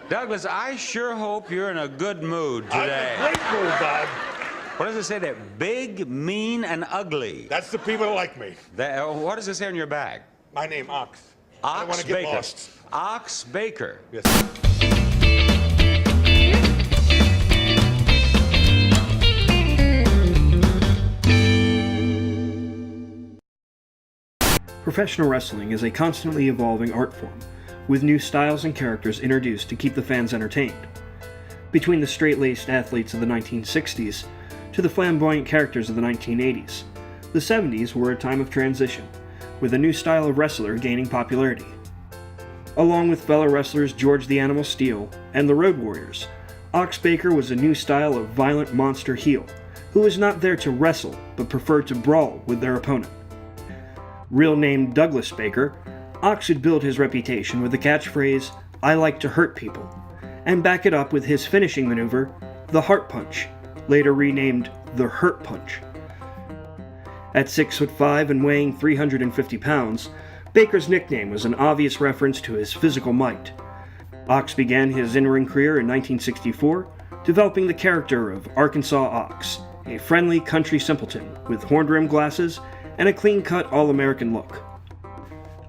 Douglas, I sure hope you're in a good mood today. I'm in a great mood, Bob. What does it say there? Big, mean, and ugly. That's the people that like me. What does it say on your bag? My name, Ox. I don't want Ox to get Baker. lost. Ox Baker. Yes. Professional wrestling is a constantly evolving art form, with new styles and characters introduced to keep the fans entertained. Between the straight-laced athletes of the 1960s to the flamboyant characters of the 1980s, the 70s were a time of transition, with a new style of wrestler gaining popularity. Along with fellow wrestlers George the Animal Steele and the Road Warriors, Ox Baker was a new style of violent monster heel, who was not there to wrestle but preferred to brawl with their opponent. Real name Douglas Baker, Ox would build his reputation with the catchphrase, "I like to hurt people," and back it up with his finishing maneuver, the Heart Punch, later renamed the Hurt Punch. At 6'5" and weighing 350 pounds, Baker's nickname was an obvious reference to his physical might. Ox began his in-ring career in 1964, developing the character of Arkansas Ox, a friendly country simpleton with horn-rimmed glasses and a clean-cut All-American look.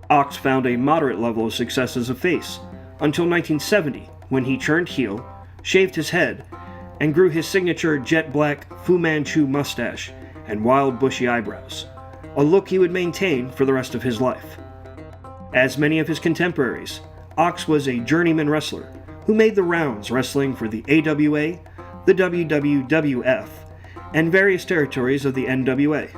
Ox found a moderate level of success as a face, until 1970, when he turned heel, shaved his head, and grew his signature jet-black Fu Manchu mustache and wild bushy eyebrows, a look he would maintain for the rest of his life. As many of his contemporaries, Ox was a journeyman wrestler who made the rounds wrestling for the AWA, the WWF, and various territories of the NWA.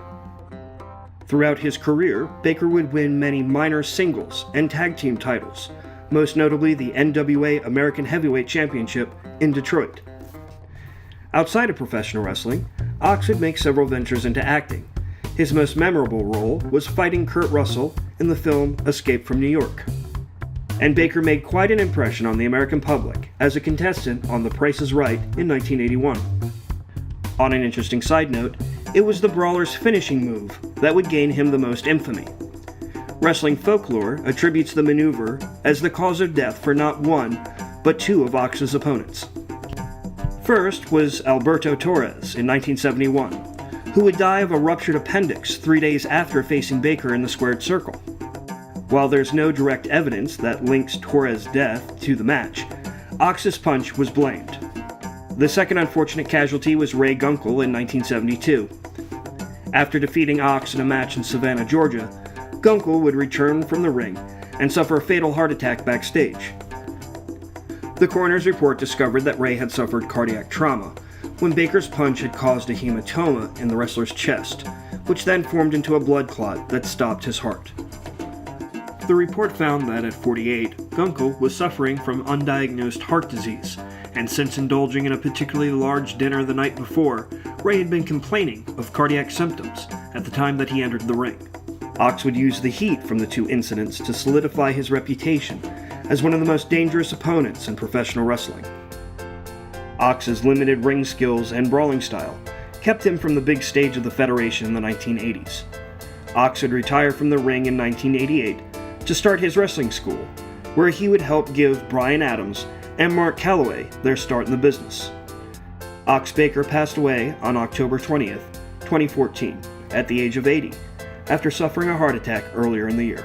Throughout his career, Baker would win many minor singles and tag team titles, most notably the NWA American Heavyweight Championship in Detroit. Outside of professional wrestling, Ox would make several ventures into acting. His most memorable role was fighting Kurt Russell in the film Escape from New York. And Baker made quite an impression on the American public as a contestant on The Price is Right in 1981. On an interesting side note, it was the brawler's finishing move that would gain him the most infamy. Wrestling folklore attributes the maneuver as the cause of death for not one, but two of Ox's opponents. First was Alberto Torres in 1971, who would die of a ruptured appendix 3 days after facing Baker in the squared circle. While there's no direct evidence that links Torres' death to the match, Ox's punch was blamed. The second unfortunate casualty was Ray Gunkel in 1972. After defeating Ox in a match in Savannah, Georgia, Gunkel would return from the ring and suffer a fatal heart attack backstage. The coroner's report discovered that Ray had suffered cardiac trauma when Baker's punch had caused a hematoma in the wrestler's chest, which then formed into a blood clot that stopped his heart. The report found that at 48, Gunkel was suffering from undiagnosed heart disease, and since indulging in a particularly large dinner the night before, Ray had been complaining of cardiac symptoms at the time that he entered the ring. Ox would use the heat from the two incidents to solidify his reputation as one of the most dangerous opponents in professional wrestling. Ox's limited ring skills and brawling style kept him from the big stage of the Federation in the 1980s. Ox would retire from the ring in 1988 to start his wrestling school, where he would help give Brian Adams and Mark Calloway their start in the business. Ox Baker passed away on October 20th, 2014, at the age of 80, after suffering a heart attack earlier in the year.